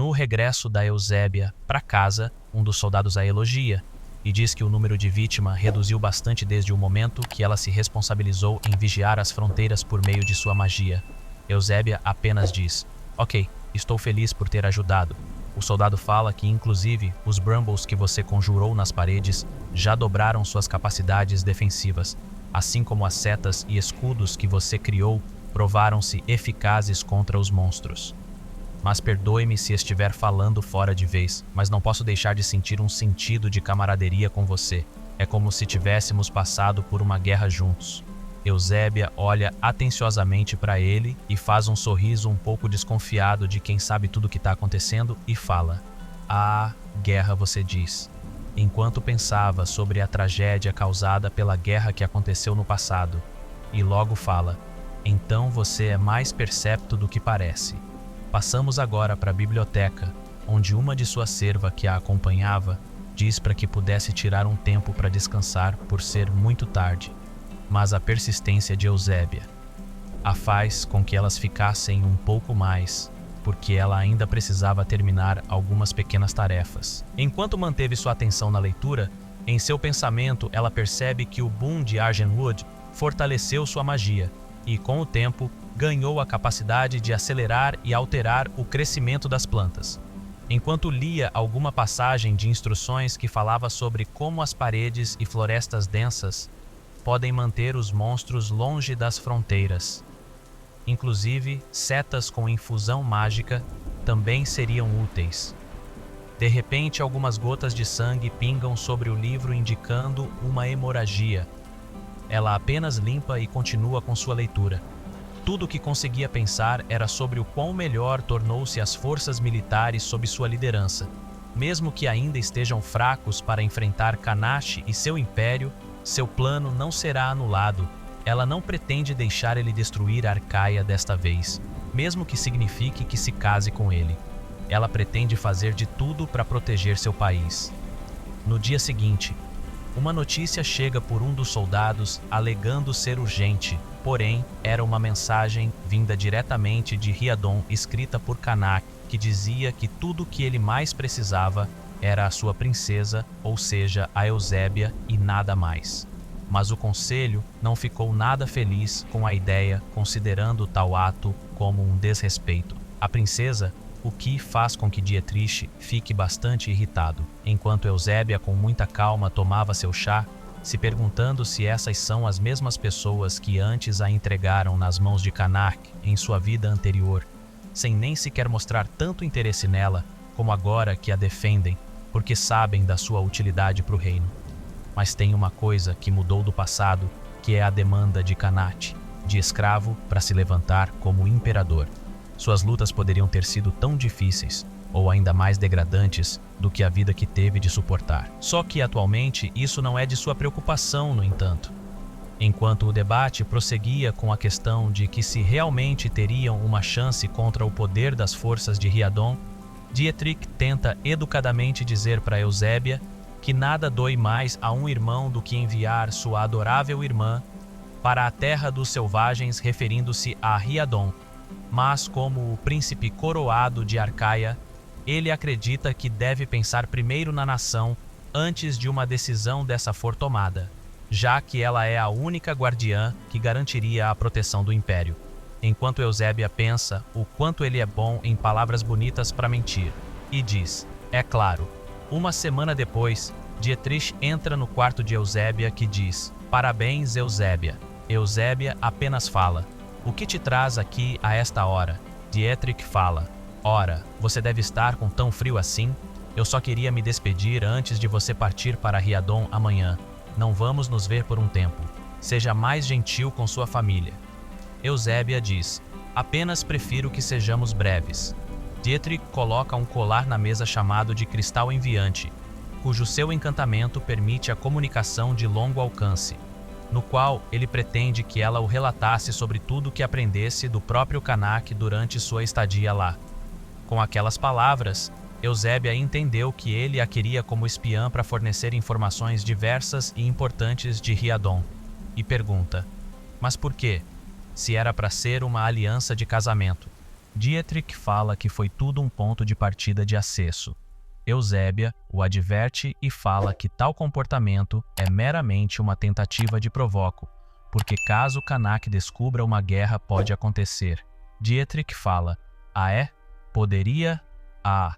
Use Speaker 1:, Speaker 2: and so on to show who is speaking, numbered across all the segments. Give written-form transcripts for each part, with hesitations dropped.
Speaker 1: No regresso da Eusébia para casa, um dos soldados a elogia e diz que o número de vítimas reduziu bastante desde o momento que ela se responsabilizou em vigiar as fronteiras por meio de sua magia. Eusébia apenas diz: "Ok, estou feliz por ter ajudado." O soldado fala que, inclusive, os Brumbles que você conjurou nas paredes já dobraram suas capacidades defensivas, assim como as setas e escudos que você criou provaram-se eficazes contra os monstros. Mas perdoe-me se estiver falando fora de vez, mas não posso deixar de sentir um sentido de camaraderia com você. É como se tivéssemos passado por uma guerra juntos. Eusébia olha atenciosamente para ele e faz um sorriso um pouco desconfiado de quem sabe tudo o que está acontecendo e fala: "Ah, guerra", você diz, enquanto pensava sobre a tragédia causada pela guerra que aconteceu no passado. E logo fala: "Então você é mais percepto do que parece." Passamos agora para a biblioteca, onde uma de suas servas que a acompanhava diz para que pudesse tirar um tempo para descansar por ser muito tarde. Mas a persistência de Eusébia a faz com que elas ficassem um pouco mais, porque ela ainda precisava terminar algumas pequenas tarefas. Enquanto manteve sua atenção na leitura, em seu pensamento ela percebe que o boom de Argenwood fortaleceu sua magia e, com o tempo, ganhou a capacidade de acelerar e alterar o crescimento das plantas. Enquanto lia alguma passagem de instruções que falava sobre como as paredes e florestas densas podem manter os monstros longe das fronteiras. Inclusive, setas com infusão mágica também seriam úteis. De repente, algumas gotas de sangue pingam sobre o livro indicando uma hemorragia. Ela apenas limpa e continua com sua leitura. Tudo o que conseguia pensar era sobre o quão melhor tornou-se as forças militares sob sua liderança. Mesmo que ainda estejam fracos para enfrentar Kanash e seu império, seu plano não será anulado. Ela não pretende deixar ele destruir Arcaia desta vez, mesmo que signifique que se case com ele. Ela pretende fazer de tudo para proteger seu país. No dia seguinte, uma notícia chega por um dos soldados alegando ser urgente, porém era uma mensagem vinda diretamente de Riadon, escrita por Kanak, que dizia que tudo o que ele mais precisava era a sua princesa, ou seja, a Eusébia, e nada mais. Mas o conselho não ficou nada feliz com a ideia, considerando tal ato como um desrespeito. A princesa, o que faz com que Dietrich fique bastante irritado, enquanto Eusébia com muita calma tomava seu chá, se perguntando se essas são as mesmas pessoas que antes a entregaram nas mãos de Kanak em sua vida anterior, sem nem sequer mostrar tanto interesse nela, como agora que a defendem, porque sabem da sua utilidade para o reino. Mas tem uma coisa que mudou do passado, que é a demanda de Kanat, de escravo para se levantar como imperador. Suas lutas poderiam ter sido tão difíceis, ou ainda mais degradantes, do que a vida que teve de suportar. Só que atualmente isso não é de sua preocupação, no entanto. Enquanto o debate prosseguia com a questão de que se realmente teriam uma chance contra o poder das forças de Riadon, Dietrich tenta educadamente dizer para Eusébia que nada dói mais a um irmão do que enviar sua adorável irmã para a terra dos selvagens, referindo-se a Riadon, mas como o príncipe coroado de Arcaia, ele acredita que deve pensar primeiro na nação antes de uma decisão dessa for tomada, já que ela é a única guardiã que garantiria a proteção do império. Enquanto Eusébia pensa o quanto ele é bom em palavras bonitas para mentir, e diz: "É claro." Uma semana depois, Dietrich entra no quarto de Eusébia, que diz: "Parabéns, Eusébia." Eusébia apenas fala: "O que te traz aqui a esta hora?" Dietrich fala: "Ora, você deve estar com tão frio assim? Eu só queria me despedir antes de você partir para Riadon amanhã. Não vamos nos ver por um tempo. Seja mais gentil com sua família." Eusébia diz: "Apenas prefiro que sejamos breves." Dietrich coloca um colar na mesa chamado de Cristal Enviante, cujo seu encantamento permite a comunicação de longo alcance, no qual ele pretende que ela o relatasse sobre tudo o que aprendesse do próprio Kanak durante sua estadia lá. Com aquelas palavras, Eusébia entendeu que ele a queria como espiã para fornecer informações diversas e importantes de Riadon, e pergunta: "Mas por quê? Se era para ser uma aliança de casamento." Dietrich fala que foi tudo um ponto de partida de acesso. Eusébia o adverte e fala que tal comportamento é meramente uma tentativa de provoco, porque caso Kanak descubra uma guerra pode acontecer. Dietrich fala: "Ah é? Poderia? Ah,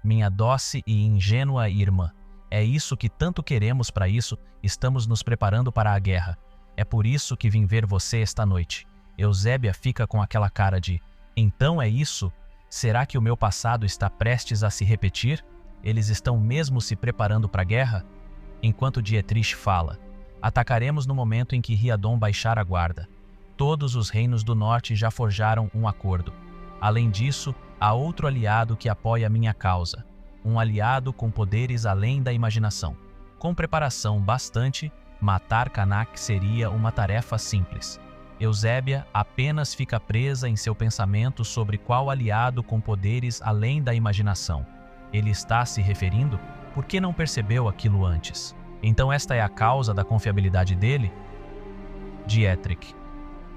Speaker 1: minha doce e ingênua irmã. É isso que tanto queremos para isso, estamos nos preparando para a guerra. É por isso que vim ver você esta noite." Eusébia fica com aquela cara de: "Então é isso? Será que o meu passado está prestes a se repetir? Eles estão mesmo se preparando para a guerra?" Enquanto Dietrich fala: "Atacaremos no momento em que Riadon baixar a guarda. Todos os reinos do norte já forjaram um acordo. Além disso, há outro aliado que apoia minha causa. Um aliado com poderes além da imaginação. Com preparação bastante, matar Kanak seria uma tarefa simples." Eusébia apenas fica presa em seu pensamento sobre qual aliado com poderes além da imaginação ele está se referindo. Por que não percebeu aquilo antes? Então esta é a causa da confiabilidade dele? Dietrich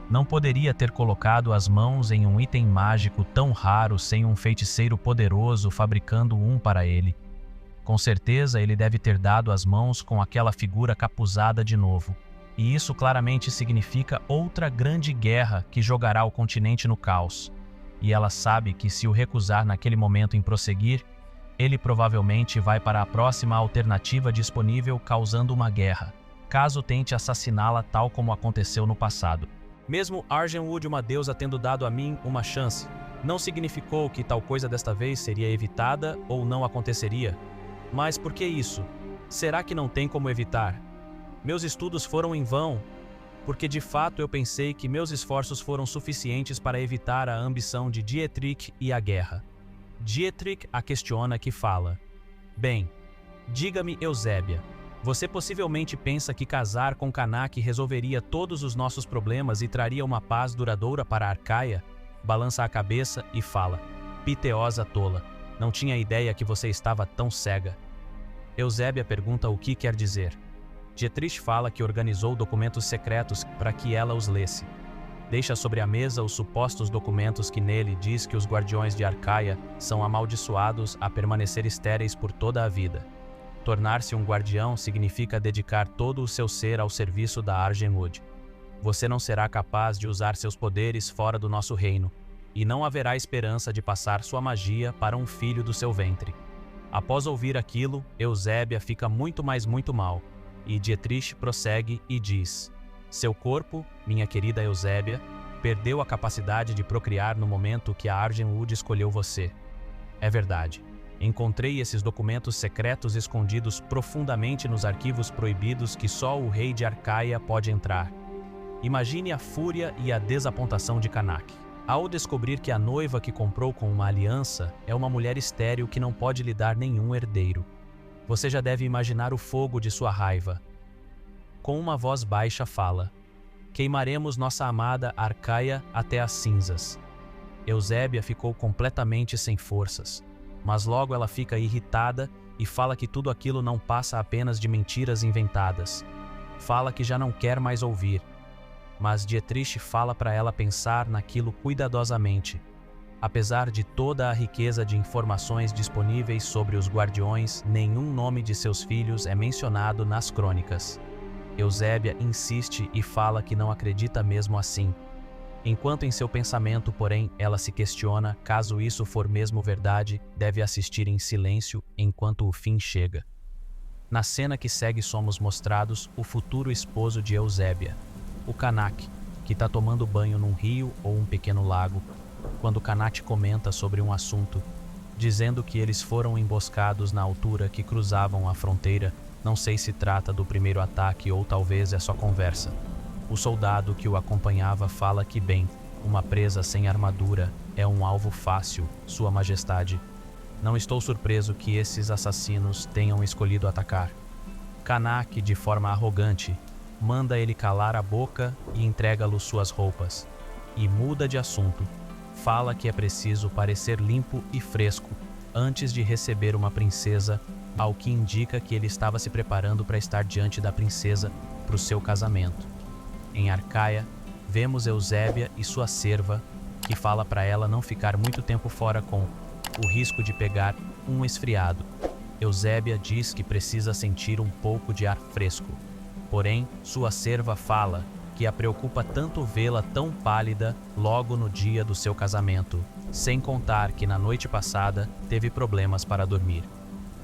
Speaker 1: não poderia ter colocado as mãos em um item mágico tão raro sem um feiticeiro poderoso fabricando um para ele. Com certeza ele deve ter dado as mãos com aquela figura capuzada de novo. E isso claramente significa outra grande guerra que jogará o continente no caos. E ela sabe que se o recusar naquele momento em prosseguir, ele provavelmente vai para a próxima alternativa disponível, causando uma guerra, caso tente assassiná-la tal como aconteceu no passado. Mesmo Argenwood, uma deusa, tendo dado a mim uma chance, não significou que tal coisa desta vez seria evitada ou não aconteceria. Mas por que isso? Será que não tem como evitar? Meus estudos foram em vão, porque de fato eu pensei que meus esforços foram suficientes para evitar a ambição de Dietrich e a guerra. Dietrich a questiona que fala: "Bem, diga-me, Eusébia, você possivelmente pensa que casar com Kanak resolveria todos os nossos problemas e traria uma paz duradoura para Arcaia?" Balança a cabeça e fala: "Piteosa tola, não tinha ideia que você estava tão cega." Eusébia pergunta o que quer dizer. Dietrich fala que organizou documentos secretos para que ela os lesse. Deixa sobre a mesa os supostos documentos que nele diz que os guardiões de Arcaia são amaldiçoados a permanecer estéreis por toda a vida. Tornar-se um guardião significa dedicar todo o seu ser ao serviço da Argenwood. Você não será capaz de usar seus poderes fora do nosso reino, e não haverá esperança de passar sua magia para um filho do seu ventre. Após ouvir aquilo, Eusébia fica muito mal, e Dietrich prossegue e diz: "Seu corpo, minha querida Eusébia, perdeu a capacidade de procriar no momento que a Argenwood escolheu você. É verdade. Encontrei esses documentos secretos escondidos profundamente nos arquivos proibidos que só o rei de Arcaia pode entrar. Imagine a fúria e a desapontação de Kanak ao descobrir que a noiva que comprou com uma aliança é uma mulher estéril que não pode lhe dar nenhum herdeiro. Você já deve imaginar o fogo de sua raiva." Com uma voz baixa fala: "Queimaremos nossa amada Arcaia até as cinzas." Eusébia ficou completamente sem forças, mas logo ela fica irritada e fala que tudo aquilo não passa apenas de mentiras inventadas. Fala que já não quer mais ouvir, mas Dietrich fala para ela pensar naquilo cuidadosamente. Apesar de toda a riqueza de informações disponíveis sobre os guardiões, nenhum nome de seus filhos é mencionado nas crônicas. Eusébia insiste e fala que não acredita mesmo assim. Enquanto em seu pensamento, porém, ela se questiona, caso isso for mesmo verdade, deve assistir em silêncio enquanto o fim chega. Na cena que segue somos mostrados o futuro esposo de Eusébia, o Kanak, que está tomando banho num rio ou um pequeno lago, quando Kanak comenta sobre um assunto, dizendo que eles foram emboscados na altura que cruzavam a fronteira. Não sei se trata do primeiro ataque ou talvez é só conversa. O soldado que o acompanhava fala que, bem, uma presa sem armadura é um alvo fácil, Sua Majestade. Não estou surpreso que esses assassinos tenham escolhido atacar. Kanak, de forma arrogante, manda ele calar a boca e entrega-lhe suas roupas. E muda de assunto. Fala que é preciso parecer limpo e fresco antes de receber uma princesa, ao que indica que ele estava se preparando para estar diante da princesa para o seu casamento. Em Arcaia, vemos Eusébia e sua serva, que fala para ela não ficar muito tempo fora com o risco de pegar um resfriado. Eusébia diz que precisa sentir um pouco de ar fresco. Porém, sua serva fala que a preocupa tanto vê-la tão pálida logo no dia do seu casamento, sem contar que na noite passada teve problemas para dormir.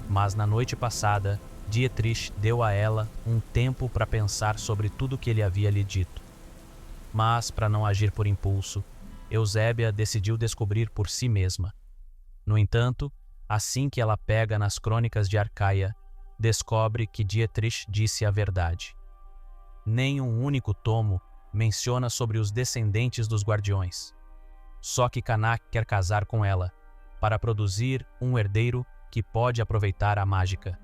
Speaker 1: Mas na noite passada, Dietrich deu a ela um tempo para pensar sobre tudo que ele havia lhe dito. Mas, para não agir por impulso, Eusébia decidiu descobrir por si mesma. No entanto, assim que ela pega nas crônicas de Arcaia, descobre que Dietrich disse a verdade. Nem um único tomo menciona sobre os descendentes dos guardiões. Só que Kanak quer casar com ela, para produzir um herdeiro que pode aproveitar a mágica.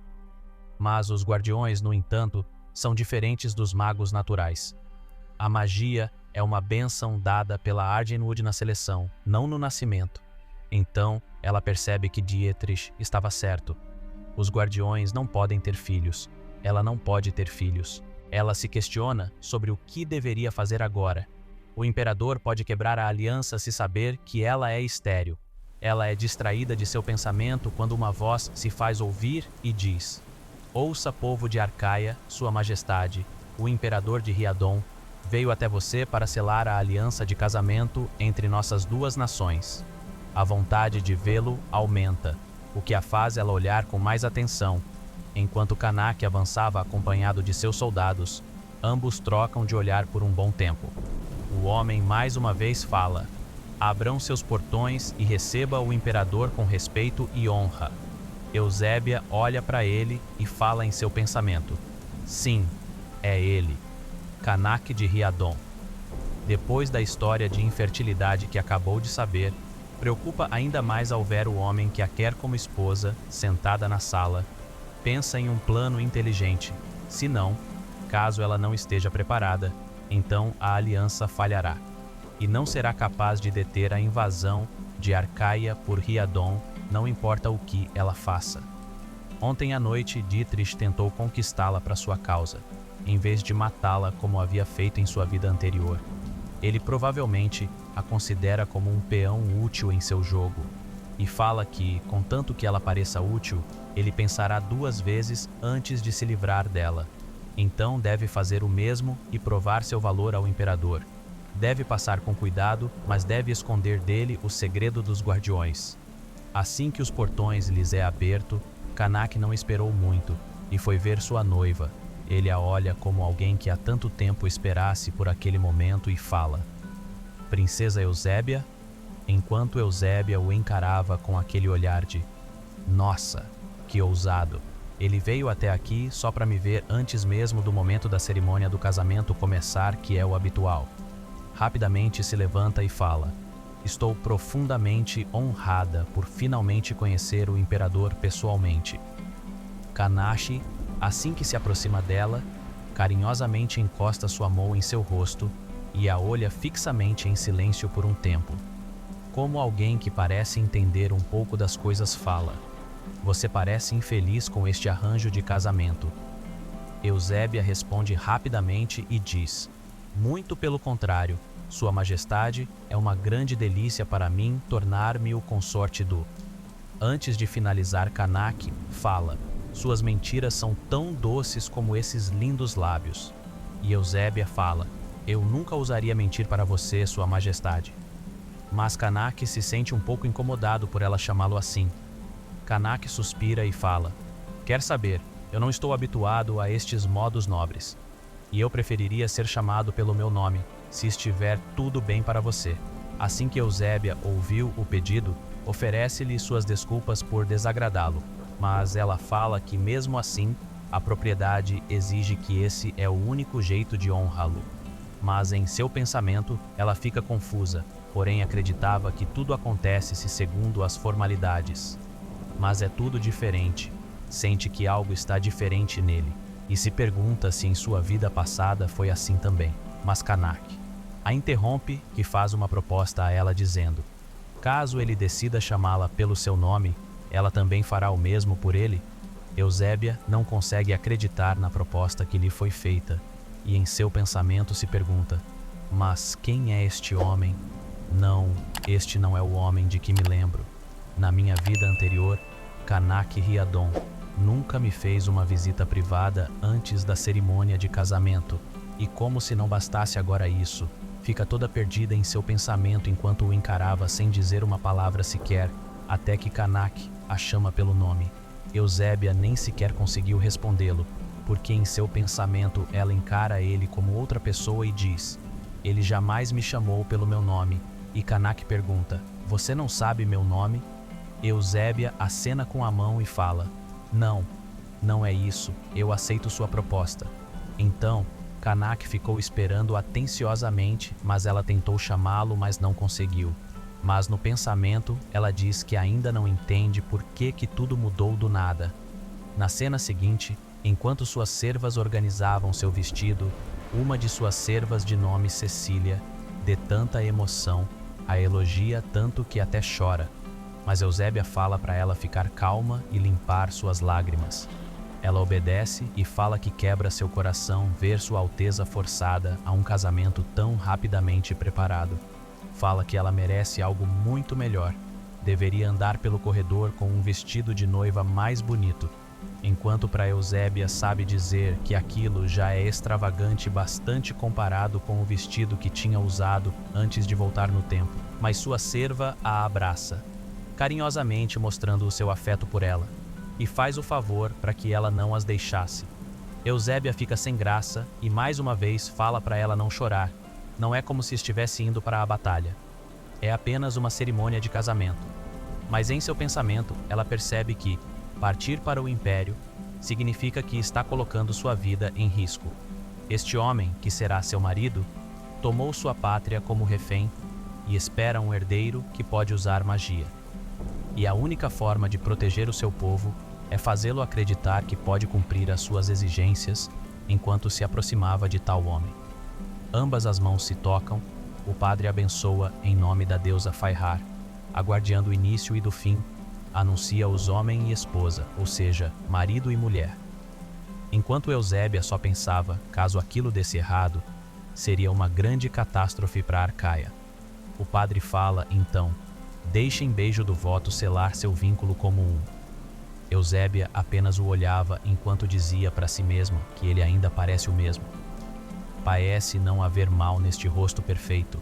Speaker 1: Mas os guardiões, no entanto, são diferentes dos magos naturais. A magia é uma bênção dada pela Ardenwood na seleção, não no nascimento. Então, ela percebe que Dietrich estava certo. Os guardiões não podem ter filhos. Ela não pode ter filhos. Ela se questiona sobre o que deveria fazer agora. O imperador pode quebrar a aliança se saber que ela é estéril. Ela é distraída de seu pensamento quando uma voz se faz ouvir e diz: "Ouça, povo de Arcaia, sua majestade, o imperador de Riadon, veio até você para selar a aliança de casamento entre nossas duas nações. A vontade de vê-lo aumenta, o que a faz ela olhar com mais atenção. Enquanto Kanak avançava acompanhado de seus soldados, ambos trocam de olhar por um bom tempo. O homem mais uma vez fala: abram seus portões e receba o imperador com respeito e honra. Eusébia olha para ele e fala em seu pensamento: sim, é ele, Kanak de Riadon. Depois da história de infertilidade que acabou de saber, preocupa ainda mais ao ver o homem que a quer como esposa, sentada na sala. Pensa em um plano inteligente. Se não, caso ela não esteja preparada, então a aliança falhará, e não será capaz de deter a invasão de Arcaia por Riadon, não importa o que ela faça. Ontem à noite, Dietrich tentou conquistá-la para sua causa, em vez de matá-la como havia feito em sua vida anterior. Ele provavelmente a considera como um peão útil em seu jogo, e fala que, contanto que ela pareça útil, ele pensará duas vezes antes de se livrar dela. Então deve fazer o mesmo e provar seu valor ao imperador. Deve passar com cuidado, mas deve esconder dele o segredo dos guardiões. Assim que os portões lhes é aberto, Kanak não esperou muito e foi ver sua noiva. Ele a olha como alguém que há tanto tempo esperasse por aquele momento e fala: Princesa Eusébia? Enquanto Eusébia o encarava com aquele olhar de: nossa, que ousado! Ele veio até aqui só para me ver antes mesmo do momento da cerimônia do casamento começar, que é o habitual. Rapidamente se levanta e fala: estou profundamente honrada por finalmente conhecer o imperador pessoalmente. Kanashi, assim que se aproxima dela, carinhosamente encosta sua mão em seu rosto e a olha fixamente em silêncio por um tempo. Como alguém que parece entender um pouco das coisas fala: você parece infeliz com este arranjo de casamento. Eusébia responde rapidamente e diz: muito pelo contrário, Sua Majestade, é uma grande delícia para mim tornar-me o consorte do... Antes de finalizar, Kanak fala: suas mentiras são tão doces como esses lindos lábios. E Eusébia fala: eu nunca ousaria mentir para você, Sua Majestade. Mas Kanak se sente um pouco incomodado por ela chamá-lo assim. Kanak suspira e fala: quer saber, eu não estou habituado a estes modos nobres. E eu preferiria ser chamado pelo meu nome, se estiver tudo bem para você. Assim que Eusébia ouviu o pedido, oferece-lhe suas desculpas por desagradá-lo, mas ela fala que mesmo assim, a propriedade exige que esse é o único jeito de honrá-lo. Mas em seu pensamento, ela fica confusa, porém acreditava que tudo acontece segundo as formalidades. Mas é tudo diferente. Sente que algo está diferente nele, e se pergunta se em sua vida passada foi assim também. Mas Kanak a interrompe e faz uma proposta a ela dizendo: caso ele decida chamá-la pelo seu nome, ela também fará o mesmo por ele? Eusébia não consegue acreditar na proposta que lhe foi feita, e em seu pensamento se pergunta: mas quem é este homem? Não, este não é o homem de que me lembro. Na minha vida anterior, Kanak Riadon nunca me fez uma visita privada antes da cerimônia de casamento, e como se não bastasse agora isso, fica toda perdida em seu pensamento enquanto o encarava sem dizer uma palavra sequer, até que Kanak a chama pelo nome. Eusébia nem sequer conseguiu respondê-lo, porque em seu pensamento ela encara ele como outra pessoa e diz: ele jamais me chamou pelo meu nome. E Kanak pergunta: você não sabe meu nome? Eusébia acena com a mão e fala: não, não é isso, eu aceito sua proposta. Então, Kanak ficou esperando atenciosamente, mas ela tentou chamá-lo, mas não conseguiu. Mas no pensamento, ela diz que ainda não entende por que tudo mudou do nada. Na cena seguinte, enquanto suas servas organizavam seu vestido, uma de suas servas de nome Cecília, de tanta emoção, a elogia tanto que até chora. Mas Eusébia fala para ela ficar calma e limpar suas lágrimas. Ela obedece e fala que quebra seu coração ver Sua Alteza forçada a um casamento tão rapidamente preparado. Fala que ela merece algo muito melhor. Deveria andar pelo corredor com um vestido de noiva mais bonito, enquanto para Eusébia sabe dizer que aquilo já é extravagante bastante comparado com o vestido que tinha usado antes de voltar no templo. Mas sua serva a abraça, carinhosamente mostrando o seu afeto por ela, e faz o favor para que ela não as deixasse. Eusébia fica sem graça e mais uma vez fala para ela não chorar. Não é como se estivesse indo para a batalha. É apenas uma cerimônia de casamento. Mas em seu pensamento, ela percebe que partir para o império significa que está colocando sua vida em risco. Este homem, que será seu marido, tomou sua pátria como refém e espera um herdeiro que pode usar magia. E a única forma de proteger o seu povo é fazê-lo acreditar que pode cumprir as suas exigências enquanto se aproximava de tal homem. Ambas as mãos se tocam, o padre abençoa em nome da deusa Faihar, a guardiã do início e do fim, anuncia-os homem e esposa, ou seja, marido e mulher. Enquanto Eusébia só pensava, caso aquilo desse errado, seria uma grande catástrofe para Arcaia. O padre fala, então: deixem beijo do voto selar seu vínculo como um. Eusébia apenas o olhava enquanto dizia para si mesma que ele ainda parece o mesmo. Parece não haver mal neste rosto perfeito.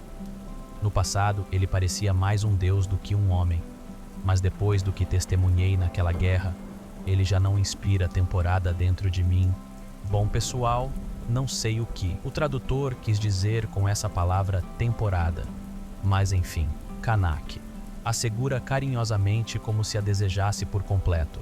Speaker 1: No passado, ele parecia mais um deus do que um homem, mas depois do que testemunhei naquela guerra, ele já não inspira temporada dentro de mim. Bom, pessoal, não sei o que o tradutor quis dizer com essa palavra temporada, mas enfim, Kanak assegura carinhosamente como se a desejasse por completo.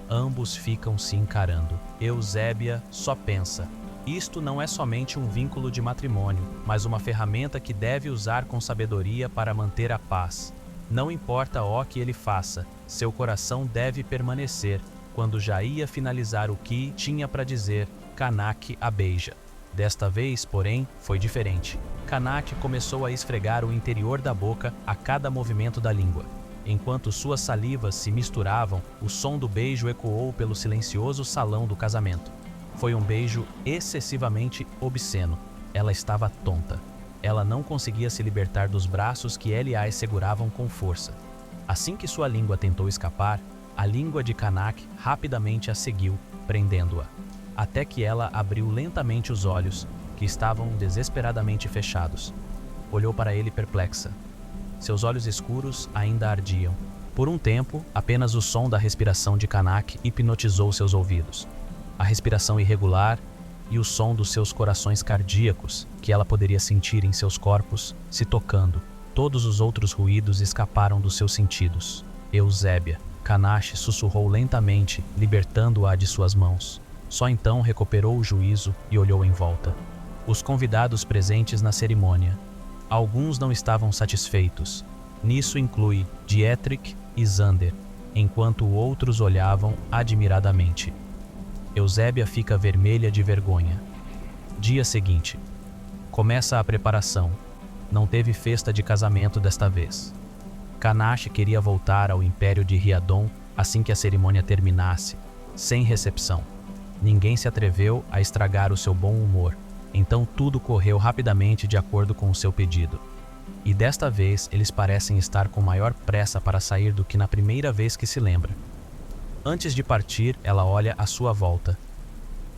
Speaker 1: Ambos ficam se encarando. Eusébia só pensa: isto não é somente um vínculo de matrimônio, mas uma ferramenta que deve usar com sabedoria para manter a paz. Não importa o que ele faça, seu coração deve permanecer. Quando já ia finalizar o que tinha para dizer, Kanak a beija. Desta vez, porém, foi diferente. Kanak começou a esfregar o interior da boca a cada movimento da língua. Enquanto suas salivas se misturavam, o som do beijo ecoou pelo silencioso salão do casamento. Foi um beijo excessivamente obsceno. Ela estava tonta. Ela não conseguia se libertar dos braços que ele a seguravam com força. Assim que sua língua tentou escapar, a língua de Kanak rapidamente a seguiu, prendendo-a, até que ela abriu lentamente os olhos, que estavam desesperadamente fechados. Olhou para ele perplexa. Seus olhos escuros ainda ardiam. Por um tempo, apenas o som da respiração de Kanak hipnotizou seus ouvidos. A respiração irregular e o som dos seus corações cardíacos, que ela poderia sentir em seus corpos, se tocando. Todos os outros ruídos escaparam dos seus sentidos. Eusébia, Kanak sussurrou lentamente, libertando-a de suas mãos. Só então recuperou o juízo e olhou em volta. Os convidados presentes na cerimônia. Alguns não estavam satisfeitos. Nisso inclui Dietrich e Zander, enquanto outros olhavam admiradamente. Eusébia fica vermelha de vergonha. Dia seguinte. Começa a preparação. Não teve festa de casamento desta vez. Kanak queria voltar ao Império de Riadon assim que a cerimônia terminasse, sem recepção. Ninguém se atreveu a estragar o seu bom humor, então tudo correu rapidamente de acordo com o seu pedido. E desta vez eles parecem estar com maior pressa para sair do que na primeira vez que se lembra. Antes de partir, ela olha à sua volta.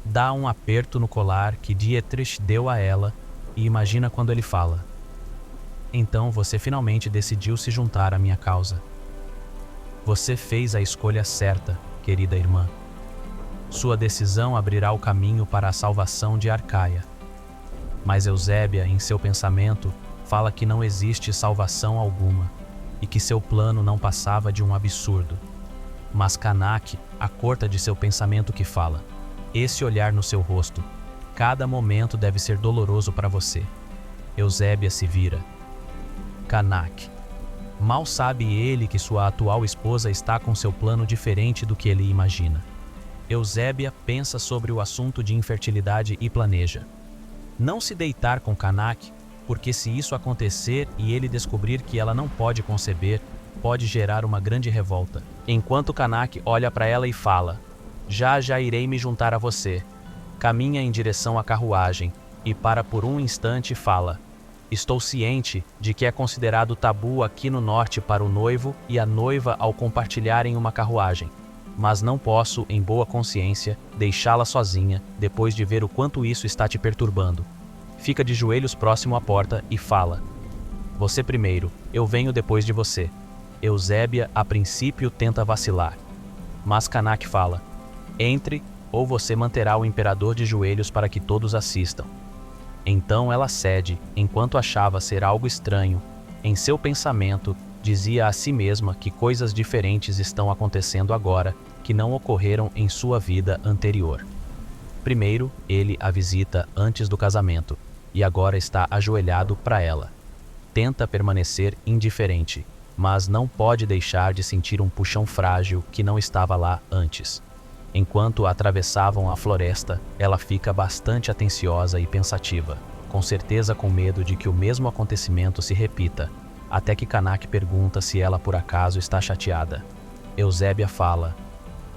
Speaker 1: Dá um aperto no colar que Dietrich deu a ela e imagina quando ele fala: "Então você finalmente decidiu se juntar à minha causa. Você fez a escolha certa, querida irmã. Sua decisão abrirá o caminho para a salvação de Arcaia." Mas Eusébia, em seu pensamento, fala que não existe salvação alguma e que seu plano não passava de um absurdo. Mas Kanak a corta de seu pensamento que fala: "Esse olhar no seu rosto, cada momento deve ser doloroso para você." Eusébia se vira. Kanak. Mal sabe ele que sua atual esposa está com seu plano diferente do que ele imagina. Eusébia pensa sobre o assunto de infertilidade e planeja não se deitar com Kanak, porque se isso acontecer e ele descobrir que ela não pode conceber, pode gerar uma grande revolta. Enquanto Kanak olha para ela e fala: Já irei me juntar a você." Caminha em direção à carruagem e para por um instante fala: "Estou ciente de que é considerado tabu aqui no norte para o noivo e a noiva ao compartilharem uma carruagem, mas não posso, em boa consciência, deixá-la sozinha depois de ver o quanto isso está te perturbando." Fica de joelhos próximo à porta e fala: "Você primeiro, eu venho depois de você." Eusébia, a princípio, tenta vacilar, mas Kanak fala: "Entre, ou você manterá o imperador de joelhos para que todos assistam." Então ela cede, enquanto achava ser algo estranho. Em seu pensamento, dizia a si mesma que coisas diferentes estão acontecendo agora que não ocorreram em sua vida anterior. Primeiro, ele a visita antes do casamento, e agora está ajoelhado para ela. Tenta permanecer indiferente, mas não pode deixar de sentir um puxão frágil que não estava lá antes. Enquanto atravessavam a floresta, ela fica bastante atenciosa e pensativa, com certeza com medo de que o mesmo acontecimento se repita, até que Kanak pergunta se ela por acaso está chateada. Eusébia fala: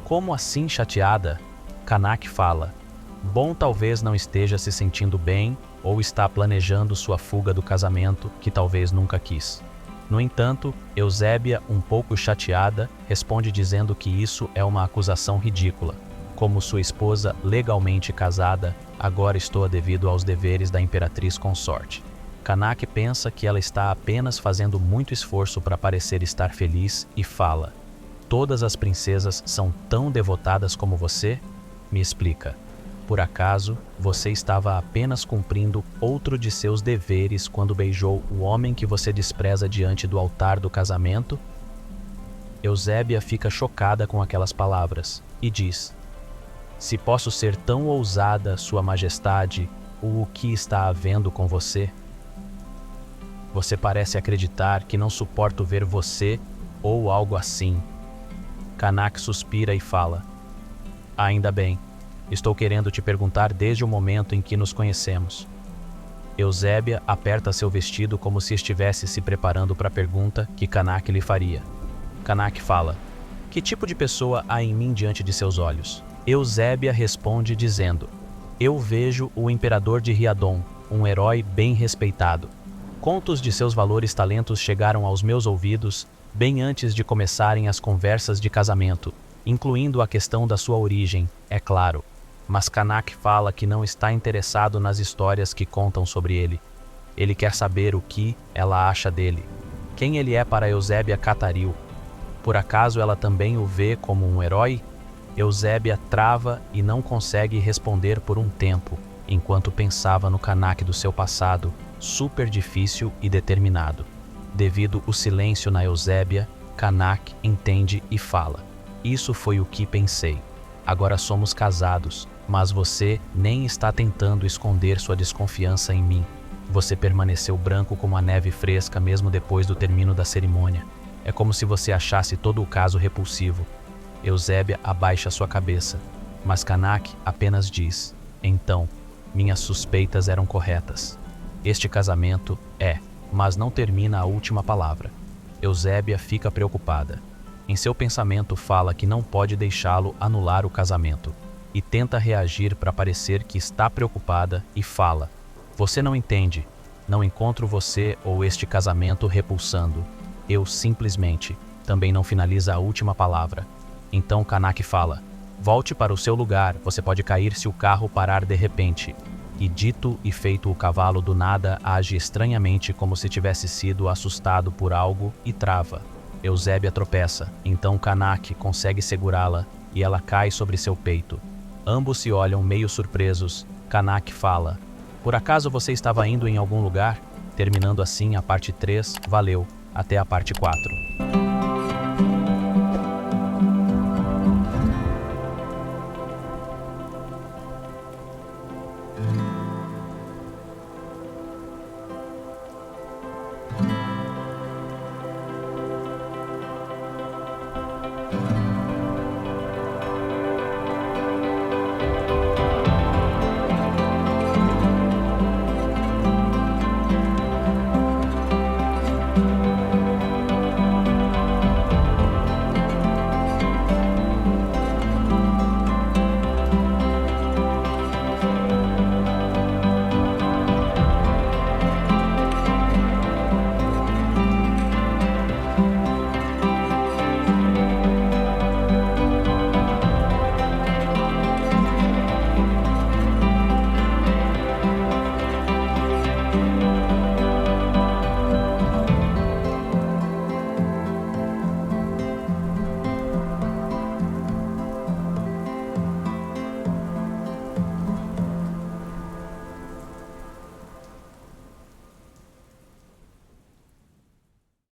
Speaker 1: "Como assim chateada?" Kanak fala: "Bom, talvez não esteja se sentindo bem ou está planejando sua fuga do casamento que talvez nunca quis." No entanto, Eusébia, um pouco chateada, responde dizendo que isso é uma acusação ridícula. Como sua esposa legalmente casada, agora estou devido aos deveres da imperatriz consorte. Kanak pensa que ela está apenas fazendo muito esforço para parecer estar feliz e fala: "Todas as princesas são tão devotadas como você?" Me explica. Por acaso, você estava apenas cumprindo outro de seus deveres quando beijou o homem que você despreza diante do altar do casamento? Eusébia fica chocada com aquelas palavras e diz: "Se posso ser tão ousada, Sua Majestade, o que está havendo com você? Você parece acreditar que não suporto ver você ou algo assim." Kanak suspira e fala: "Ainda bem. Estou querendo te perguntar desde o momento em que nos conhecemos." Eusébia aperta seu vestido como se estivesse se preparando para a pergunta que Kanak lhe faria. Kanak fala: "Que tipo de pessoa há em mim diante de seus olhos?" Eusébia responde dizendo: "Eu vejo o imperador de Riadon, um herói bem respeitado. Contos de seus valores e talentos chegaram aos meus ouvidos bem antes de começarem as conversas de casamento, incluindo a questão da sua origem, é claro." Mas Kanak fala que não está interessado nas histórias que contam sobre ele. Ele quer saber o que ela acha dele. Quem ele é para Eusébia Cataril? Por acaso ela também o vê como um herói? Eusébia trava e não consegue responder por um tempo, enquanto pensava no Kanak do seu passado, super difícil e determinado. Devido ao silêncio na Eusébia, Kanak entende e fala: "Isso foi o que pensei. Agora somos casados, mas você nem está tentando esconder sua desconfiança em mim. Você permaneceu branco como a neve fresca mesmo depois do término da cerimônia. É como se você achasse todo o caso repulsivo." Eusébia abaixa sua cabeça, mas Kanak apenas diz: "Então, minhas suspeitas eram corretas. Este casamento é, mas não termina a última palavra." Eusébia fica preocupada. Em seu pensamento fala que não pode deixá-lo anular o casamento, e tenta reagir para parecer que está preocupada e fala: "Você não entende. Não encontro você ou este casamento repulsando. Eu simplesmente. Também não finaliza a última palavra. Então Kanak fala: volte para o seu lugar, você pode cair se o carro parar de repente. E dito e feito, o cavalo do nada age estranhamente como se tivesse sido assustado por algo e trava. Eusébia tropeça, então Kanak consegue segurá-la e ela cai sobre seu peito. Ambos se olham meio surpresos. Kanak fala: por acaso você estava indo em algum lugar? Terminando assim a parte 3, valeu, até a parte 4.